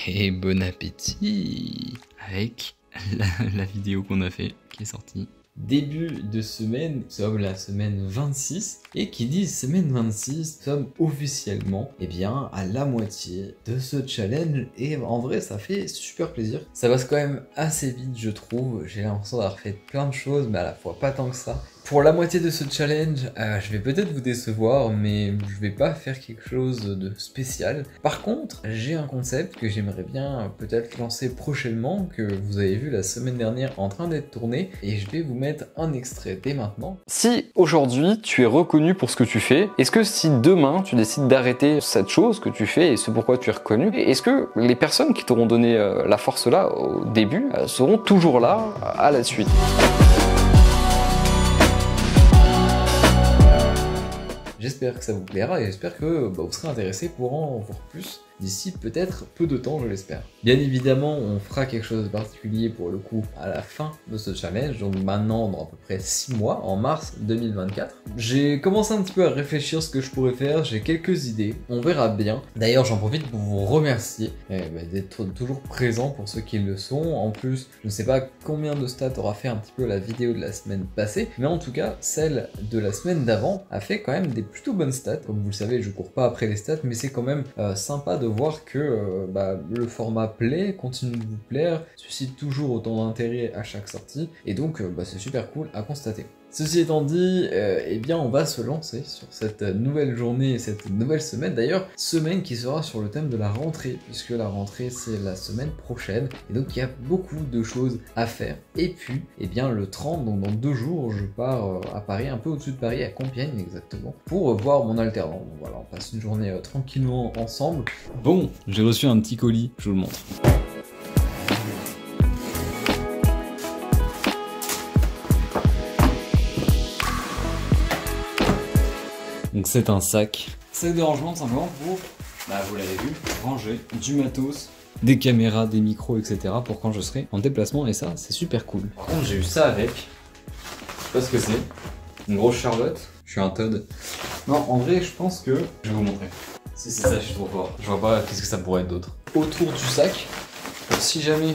Et bon appétit avec la vidéo qu'on a fait qui est sortie. Début de semaine, nous sommes la semaine 26, et qui dit semaine 26, nous sommes officiellement à la moitié de ce challenge, et en vrai ça fait super plaisir. Ça passe quand même assez vite je trouve, j'ai l'impression d'avoir fait plein de choses mais à la fois pas tant que ça. Pour la moitié de ce challenge, je vais peut-être vous décevoir, mais je vais pas faire quelque chose de spécial. Par contre, j'ai un concept que j'aimerais bien peut-être lancer prochainement, que vous avez vu la semaine dernière en train d'être tourné, et je vais vous mettre un extrait dès maintenant. Si aujourd'hui tu es reconnu pour ce que tu fais, est-ce que si demain tu décides d'arrêter cette chose que tu fais et ce pourquoi tu es reconnu, est-ce que les personnes qui t'auront donné la force là au début seront toujours là à la suite? J'espère que ça vous plaira et j'espère que vous serez intéressé pour en voir plus d'ici peut-être peu de temps, je l'espère. Bien évidemment, on fera quelque chose de particulier pour le coup à la fin de ce challenge, donc maintenant dans à peu près 6 mois, en mars 2024. J'ai commencé un petit peu à réfléchir ce que je pourrais faire, j'ai quelques idées, on verra bien. D'ailleurs, j'en profite pour vous remercier d'être toujours présent pour ceux qui le sont. En plus, je ne sais pas combien de stats aura fait un petit peu la vidéo de la semaine passée, mais en tout cas, celle de la semaine d'avant a fait quand même des plutôt bonnes stats. Comme vous le savez, je cours pas après les stats, mais c'est quand même sympa de voir que le format plaît, continue de vous plaire, suscite toujours autant d'intérêt à chaque sortie, et donc c'est super cool à constater. Ceci étant dit, on va se lancer sur cette nouvelle journée et cette nouvelle semaine. D'ailleurs, semaine qui sera sur le thème de la rentrée, puisque la rentrée c'est la semaine prochaine, et donc il y a beaucoup de choses à faire. Et puis, le 30, donc dans 2 jours, je pars à Paris, un peu au-dessus de Paris, à Compiègne exactement, pour voir mon alternant. Donc voilà, on passe une journée tranquillement ensemble. Bon, j'ai reçu un petit colis, je vous le montre. Donc c'est un sac de rangement simplement pour, vous l'avez vu, ranger du matos, des caméras, des micros, etc. pour quand je serai en déplacement, et ça c'est super cool. Par contre j'ai eu ça avec, je sais pas ce que c'est, une grosse charlotte, je suis un Todd. Non, en vrai je pense que, je vais vous montrer. Si c'est ça, je suis trop fort. Je vois pas qu'est-ce que ça pourrait être d'autre. Autour du sac, si jamais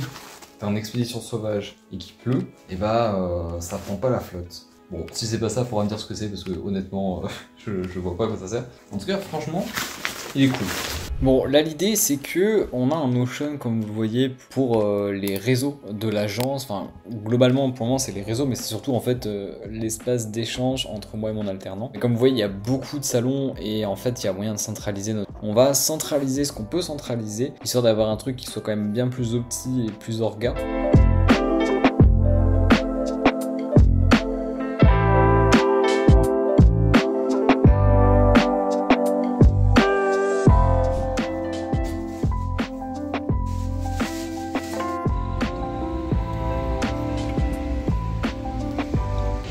t'es en expédition sauvage et qu'il pleut, ça prend pas la flotte. Bon, si c'est pas ça, faudra me dire ce que c'est, parce que honnêtement, je vois pas à quoi ça sert. En tout cas, franchement, il est cool. Bon, là l'idée c'est que on a un Notion, comme vous le voyez, pour les réseaux de l'agence. Enfin, globalement pour le moment c'est les réseaux, mais c'est surtout en fait l'espace d'échange entre moi et mon alternant. Et comme vous voyez, il y a beaucoup de salons et en fait il y a moyen de centraliser notre... On va centraliser ce qu'on peut centraliser, histoire d'avoir un truc qui soit quand même bien plus opti et plus orga.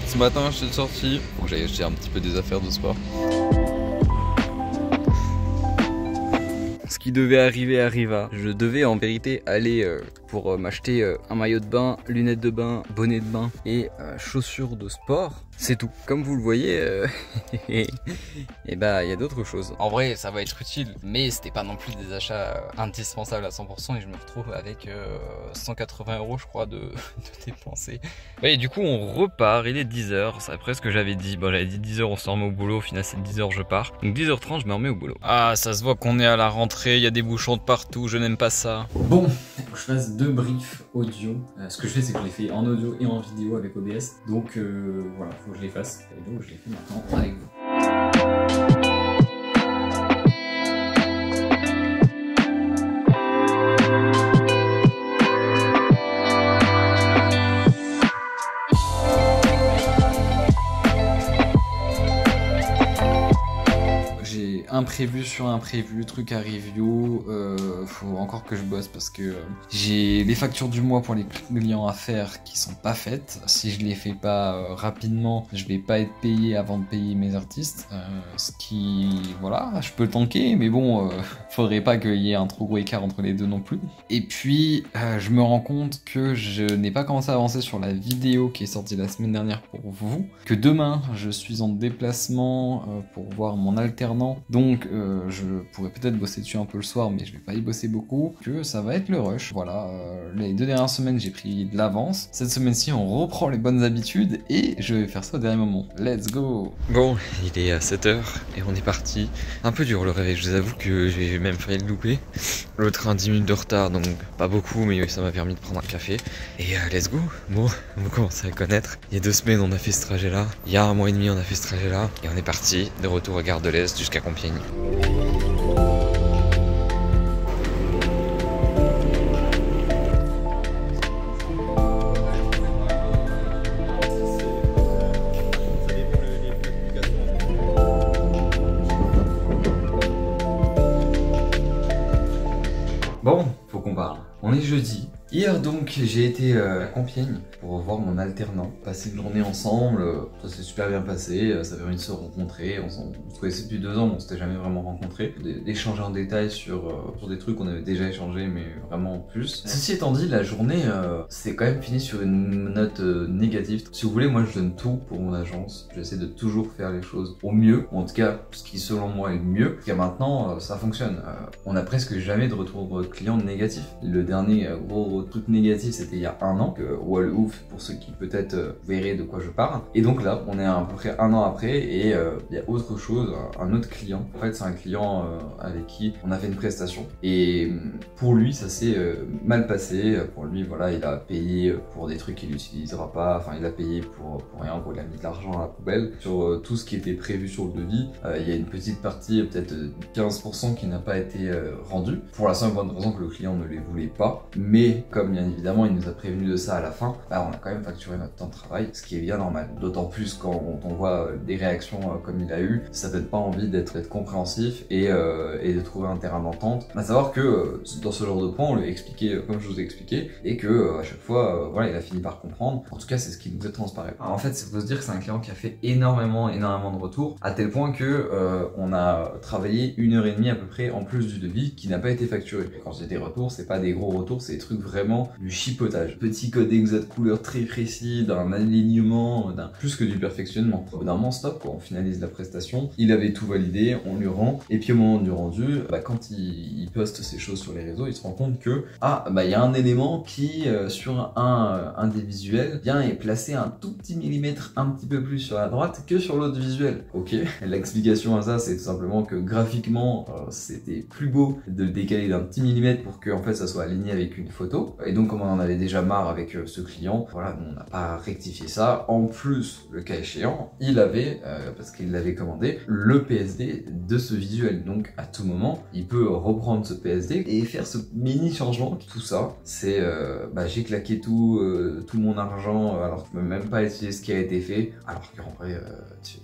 Ce matin, je suis sorti, donc j'ai acheté un petit peu des affaires de sport. Ce qui devait arriver arriva. Je devais en vérité aller pour m'acheter un maillot de bain, lunettes de bain, bonnet de bain et chaussures de sport. C'est tout. Comme vous le voyez, il y a d'autres choses. En vrai, ça va être utile, mais c'était pas non plus des achats indispensables à 100%, et je me retrouve avec 180 € je crois de dépenser. Et du coup, on repart, il est 10h, c'est après ce que j'avais dit. Bon, j'avais dit 10h, on se remet au boulot, au final c'est 10h, je pars. Donc 10h30, je me remets au boulot. Ah, ça se voit qu'on est à la rentrée, il y a des bouchons de partout, je n'aime pas ça. Bon, faut que je fasse 2 briefs audio. Ce que je fais, c'est que je les fais en audio et en vidéo avec OBS. Donc voilà, faut que je les fasse. Et donc je les fais maintenant avec vous. Imprévu sur imprévu, truc à review, faut encore que je bosse parce que j'ai les factures du mois pour les clients à faire qui sont pas faites. Si je les fais pas rapidement, je vais pas être payé avant de payer mes artistes, ce qui, voilà, je peux tanker, mais bon, faudrait pas qu'il y ait un trop gros écart entre les deux non plus. Et puis, je me rends compte que je n'ai pas commencé à avancer sur la vidéo qui est sortie la semaine dernière pour vous, que demain, je suis en déplacement pour voir mon alternant, donc donc je pourrais peut-être bosser dessus un peu le soir, mais je vais pas y bosser beaucoup, que ça va être le rush. Voilà, les 2 dernières semaines j'ai pris de l'avance. Cette semaine-ci on reprend les bonnes habitudes et je vais faire ça au dernier moment. Let's go! Bon, il est à 7h et on est parti. Un peu dur le réveil, je vous avoue que j'ai même failli le louper. Le train 10 minutes de retard, donc pas beaucoup, mais ça m'a permis de prendre un café. Et let's go! Bon, vous commencez à connaître. Il y a 2 semaines on a fait ce trajet-là. Il y a 1 mois et demi on a fait ce trajet-là. Et on est parti de retour à Gare de l'Est jusqu'à Compiègne. Bon, faut qu'on parle. On est jeudi. Hier donc j'ai été à Compiègne pour voir mon alternant, passer une journée ensemble, ça s'est super bien passé, ça a permis de se rencontrer, on se connaissait depuis 2 ans mais on s'était jamais vraiment rencontrés, d'échanger en détail sur des trucs qu'on avait déjà échangé mais vraiment en plus. Ceci étant dit, la journée c'est quand même fini sur une note négative. Si vous voulez, moi je donne tout pour mon agence, j'essaie de toujours faire les choses au mieux, ou en tout cas ce qui selon moi est le mieux, parce que maintenant ça fonctionne. On a presque jamais de retour client négatif. Le dernier gros truc négatif c'était il y a 1 an, que Wall Ouf pour ceux qui peut-être verraient de quoi je parle. Et donc là on est à peu près 1 an après et il y a autre chose, un autre client. En fait c'est un client avec qui on a fait une prestation et pour lui ça s'est mal passé. Pour lui voilà, il a payé pour des trucs qu'il n'utilisera pas, enfin il a payé pour rien, il a mis de l'argent à la poubelle. Sur tout ce qui était prévu sur le devis, il y a une petite partie, peut-être 15% qui n'a pas été rendue, pour la simple bonne raison que le client ne les voulait pas, mais comme bien évidemment il nous a prévenu de ça à la fin, bah, on a quand même facturé notre temps de travail, ce qui est bien normal. D'autant plus quand on voit des réactions comme il a eu, ça donne pas envie d'être compréhensif et de trouver un terrain d'entente. À savoir que dans ce genre de point, on lui a expliqué comme je vous ai expliqué, et que à chaque fois, voilà, il a fini par comprendre. En tout cas, c'est ce qui nous est transparent. Alors, en fait, il faut se dire que c'est un client qui a fait énormément de retours, à tel point que on a travaillé 1h30 à peu près en plus du devis qui n'a pas été facturé. Quand j'ai des retours, c'est pas des gros retours, c'est des trucs vraiment du chipotage. Petit code exact couleur très précis, d'un alignement, plus que du perfectionnement. Au bout d'un moment, stop, quoi. On finalise la prestation, il avait tout validé, on lui rend, et puis au moment du rendu, bah, quand il poste ces choses sur les réseaux, il se rend compte que il y a un élément qui, sur un des visuels, est placé un tout petit millimètre un petit peu plus sur la droite que sur l'autre visuel. Ok, l'explication à ça, c'est tout simplement que graphiquement, c'était plus beau de le décaler d'un petit millimètre pour que en fait ça soit aligné avec une photo. Et donc comme on en avait déjà marre avec ce client, voilà, on n'a pas rectifié ça. En plus, le cas échéant, il avait, parce qu'il l'avait commandé, le PSD de ce visuel. Donc à tout moment, il peut reprendre ce PSD et faire ce mini changement. Tout ça, c'est j'ai claqué tout mon argent alors que je peux même pas utiliser ce qui a été fait. Alors qu'en vrai, tu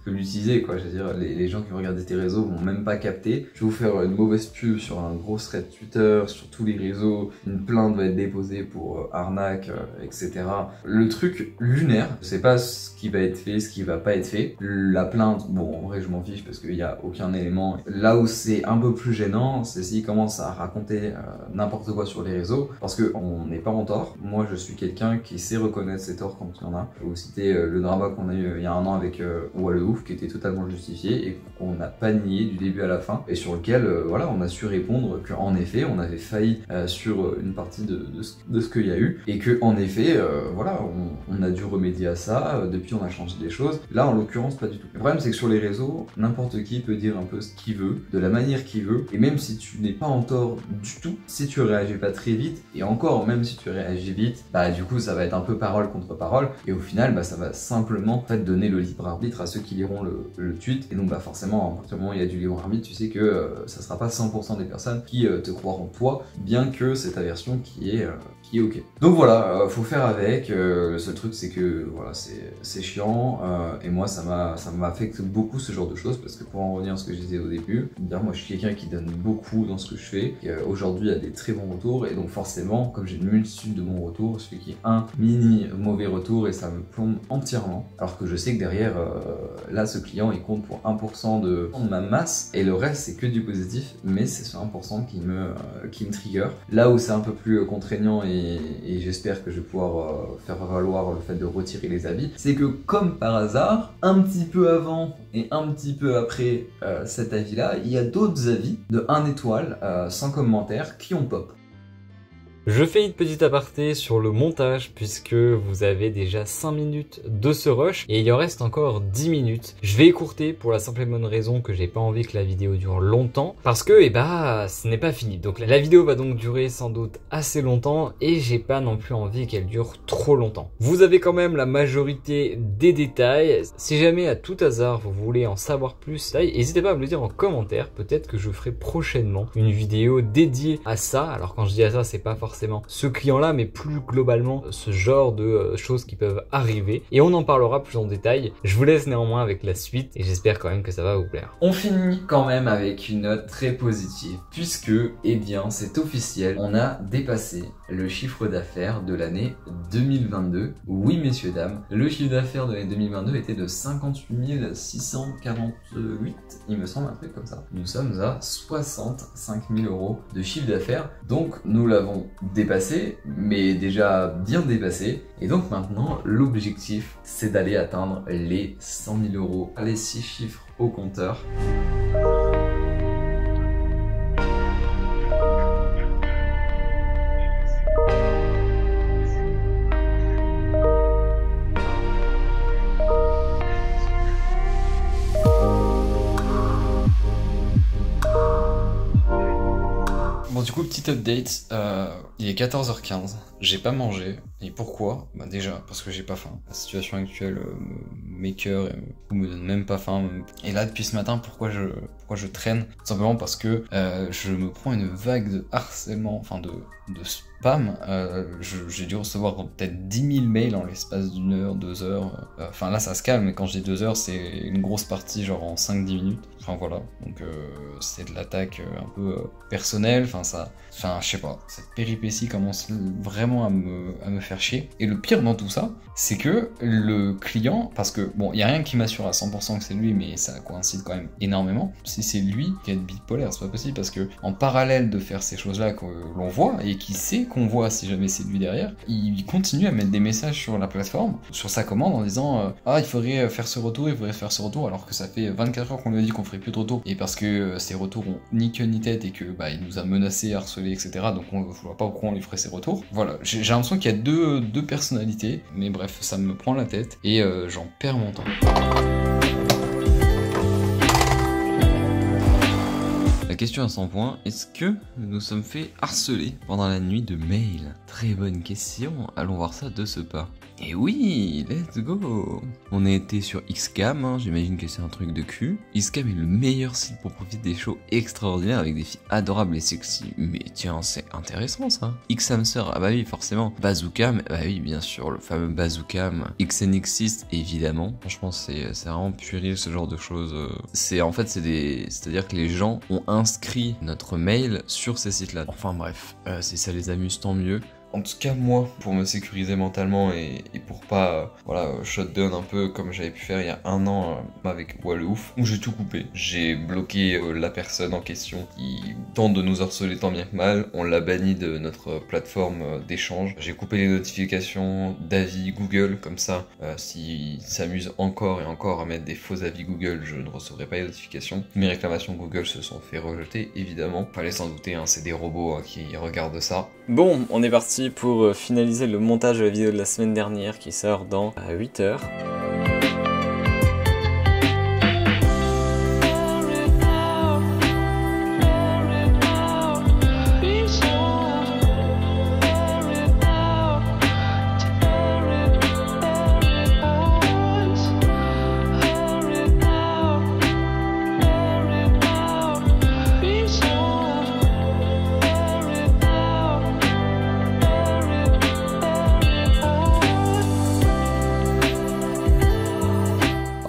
peux l'utiliser quoi. Je veux dire, les gens qui regardent tes réseaux vont même pas capter. Je vais vous faire une mauvaise pub sur un gros thread Twitter, sur tous les réseaux. Une plainte va être déposée pour arnaque, etc. Le truc lunaire, c'est pas ce qui va être fait, ce qui va pas être fait. La plainte, bon, en vrai, je m'en fiche parce qu'il y a aucun élément. Là où c'est un peu plus gênant, c'est s'il commence à raconter n'importe quoi sur les réseaux, parce que on n'est pas en tort. Moi, je suis quelqu'un qui sait reconnaître ses torts quand il y en a. Je vais vous citer le drama qu'on a eu il y a 1 an avec Wall Ouf, qui était totalement justifié et qu'on n'a pas nié du début à la fin, et sur lequel, voilà, on a su répondre qu'en effet, on avait failli sur une partie de ce qu'il y a eu, et que en effet, voilà, on a dû remédier à ça. Depuis, on a changé des choses. Là, en l'occurrence, pas du tout. Le problème, c'est que sur les réseaux, n'importe qui peut dire un peu ce qu'il veut, de la manière qu'il veut, et même si tu n'es pas en tort du tout, si tu réagis pas très vite, et encore, même si tu réagis vite, bah du coup, ça va être un peu parole contre parole, et au final, bah ça va simplement en fait donner le libre arbitre à ceux qui liront le tweet, et donc bah forcément, à partir du moment où il y a du libre arbitre, tu sais que ça sera pas 100% des personnes qui te croiront toi, bien que c'est ta version qui est ok. Donc voilà, faut faire avec. Le seul truc, c'est que voilà, c'est chiant, et moi ça m'affecte beaucoup ce genre de choses, parce que pour en revenir à ce que je disais au début, bien moi je suis quelqu'un qui donne beaucoup dans ce que je fais, et aujourd'hui il y a des très bons retours, et donc forcément comme j'ai une multitude de bons retours, je fais qu'il y ait un mini mauvais retour et ça me plombe entièrement, alors que je sais que derrière là ce client il compte pour 1% de ma masse, et le reste c'est que du positif, mais c'est ce 1% qui me trigger. Là où c'est un peu plus contraignant et j'espère que je vais pouvoir faire valoir le fait de retirer les avis, c'est que comme par hasard, un petit peu avant et un petit peu après cet avis-là, il y a d'autres avis de 1 étoile sans commentaire qui ont pop. Je fais une petite aparté sur le montage puisque vous avez déjà 5 minutes de ce rush et il en reste encore 10 minutes. Je vais écourter pour la simple et bonne raison que j'ai pas envie que la vidéo dure longtemps parce que ce n'est pas fini. Donc la vidéo va donc durer sans doute assez longtemps et j'ai pas non plus envie qu'elle dure trop longtemps. Vous avez quand même la majorité des détails. Si jamais à tout hasard vous voulez en savoir plus, n'hésitez pas à me le dire en commentaire. Peut-être que je ferai prochainement une vidéo dédiée à ça. Alors quand je dis à ça, c'est pas forcément ce client-là, mais plus globalement ce genre de choses qui peuvent arriver. Et on en parlera plus en détail. Je vous laisse néanmoins avec la suite et j'espère quand même que ça va vous plaire. On finit quand même avec une note très positive puisque, eh bien, c'est officiel. On a dépassé le chiffre d'affaires de l'année 2022. Oui, messieurs, dames, le chiffre d'affaires de l'année 2022 était de 58 648, il me semble, un truc comme ça. Nous sommes à 65 000 € de chiffre d'affaires. Donc, nous l'avons dépassé, mais déjà bien dépassé. Et donc maintenant, l'objectif, c'est d'aller atteindre les 100 000 €, les 6 chiffres au compteur. Bon, du coup, petite update, il est 14h15, j'ai pas mangé. Et pourquoi? Bah déjà, parce que j'ai pas faim. La situation actuelle m'écœure et me donne même pas faim. Et là, depuis ce matin, pourquoi je traîne? Tout simplement parce que je me prends une vague de harcèlement, enfin de spam. J'ai dû recevoir peut-être 10 000 mails en l'espace d'une heure, 2 heures. Enfin là, ça se calme, mais quand je dis 2 heures, c'est une grosse partie, genre en 5-10 minutes. Enfin voilà, donc c'est de l'attaque un peu personnelle. Enfin, je sais pas, cette péripétie commence vraiment à me faire chier. Et le pire dans tout ça, c'est que le client, parce que bon, il y a rien qui m'assure à 100% que c'est lui, mais ça coïncide quand même énormément. Si c'est lui qui est bipolaire, c'est pas possible, parce que en parallèle de faire ces choses-là que l'on voit et qui sait qu'on voit si jamais c'est lui derrière, il continue à mettre des messages sur la plateforme, sur sa commande, en disant ah, il faudrait faire ce retour, alors que ça fait 24 heures qu'on lui a dit qu'on ferait plus de retour, et parce que ces retours ont ni queue ni tête et que il nous a menacé, harcelé, etc. Donc on voit pas pourquoi on lui ferait ces retours. Voilà, j'ai l'impression qu'il y a deux personnalités, mais bref, ça me prend la tête et j'en perds mon temps. La question à 100 points, est-ce que nous nous sommes fait harceler pendant la nuit de mail? Très bonne question, allons voir ça de ce pas. Et oui, let's go! On a été sur Xcam, hein, j'imagine que c'est un truc de cul. Xcam est le meilleur site pour profiter des shows extraordinaires avec des filles adorables et sexy. Mais tiens, c'est intéressant ça. Xhamster, ah bah oui, forcément. Bazookam, bah oui, bien sûr, le fameux Bazookam. XNXist, évidemment. Franchement, c'est vraiment puéril ce genre de choses. C'est-à-dire que les gens ont inscrit notre mail sur ces sites-là. Enfin bref, si ça les amuse, tant mieux. En tout cas, moi, pour me sécuriser mentalement et pour pas shutdown un peu comme j'avais pu faire il y a 1 an avec Wallouf, où j'ai tout coupé. J'ai bloqué la personne en question qui tente de nous harceler tant bien que mal. On l'a banni de notre plateforme d'échange. J'ai coupé les notifications d'avis Google, comme ça, s'il s'amuse encore et encore à mettre des faux avis Google, je ne recevrai pas les notifications. Mes réclamations Google se sont fait rejeter, évidemment. Fallait s'en douter, hein, c'est des robots qui regardent ça. Bon, on est parti pour finaliser le montage de la vidéo de la semaine dernière qui sort dans 8 heures.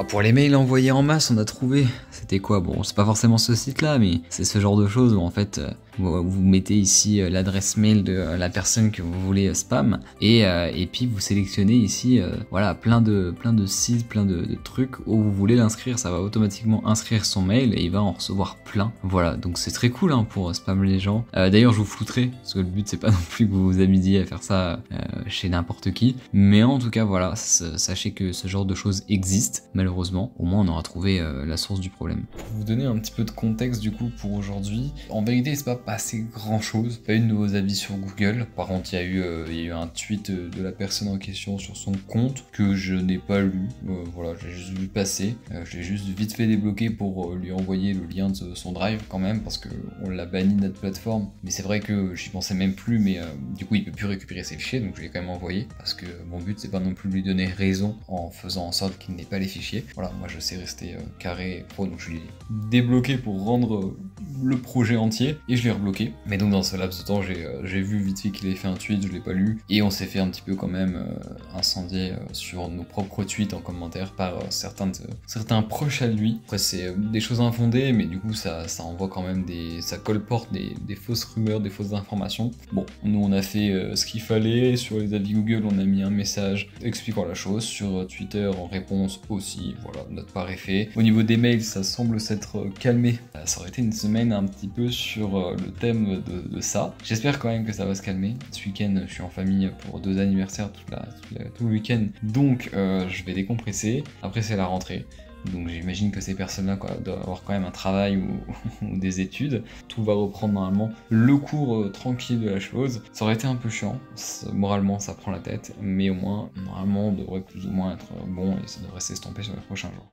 Pour les mails envoyés en masse, on a trouvé, c'était quoi? Bon, c'est pas forcément ce site-là, mais c'est ce genre de choses où en fait, vous mettez ici l'adresse mail de la personne que vous voulez spam et puis vous sélectionnez ici voilà plein de sites, plein de trucs où vous voulez l'inscrire. Ça va automatiquement inscrire son mail et il va en recevoir plein. Voilà, donc c'est très cool hein, pour spammer les gens. D'ailleurs je vous flouterai parce que le but c'est pas non plus que vous vous amusiez à faire ça chez n'importe qui, mais en tout cas voilà, sachez que ce genre de choses existe malheureusement. Au moins on aura trouvé la source du problème. Pour vous donner un petit peu de contexte du coup pour aujourd'hui, en vérité il s'est pas passé grand chose, pas eu de nouveaux avis sur Google. Par contre il y a eu un tweet de la personne en question sur son compte que je n'ai pas lu, voilà, j'ai juste vu passer, je l'ai juste vite fait débloquer pour lui envoyer le lien de son drive quand même parce que on l'a banni de notre plateforme, mais c'est vrai que j'y pensais même plus, mais du coup il peut plus récupérer ses fichiers, donc je l'ai quand même envoyé parce que mon but c'est pas non plus de lui donner raison en faisant en sorte qu'il n'ait pas les fichiers. Voilà, moi je sais rester carré et pro, donc je l'ai débloqué pour rendre le projet entier et je l'ai rebloqué. Mais donc dans ce laps de temps j'ai vu vite fait qu'il avait fait un tweet, je l'ai pas lu et on s'est fait un petit peu quand même incendier sur nos propres tweets en commentaire par certains proches à lui. Après c'est des choses infondées, mais du coup ça envoie quand même ça colporte des fausses rumeurs, des fausses informations. Bon, nous on a fait ce qu'il fallait, sur les avis Google on a mis un message expliquant la chose, sur Twitter en réponse aussi, voilà, notre part est fait. Au niveau des mails ça semble s'être calmé, ça aurait été une semaine un petit peu sur le thème de ça. J'espère quand même que ça va se calmer. Ce week-end je suis en famille pour 2 anniversaires tout le week-end, donc je vais décompresser. Après c'est la rentrée, donc j'imagine que ces personnes-là doivent avoir quand même un travail ou des études. Tout va reprendre normalement le cours tranquille de la chose. Ça aurait été un peu chiant, moralement ça prend la tête, mais au moins normalement on devrait plus ou moins être bon et ça devrait s'estomper sur les prochains jours.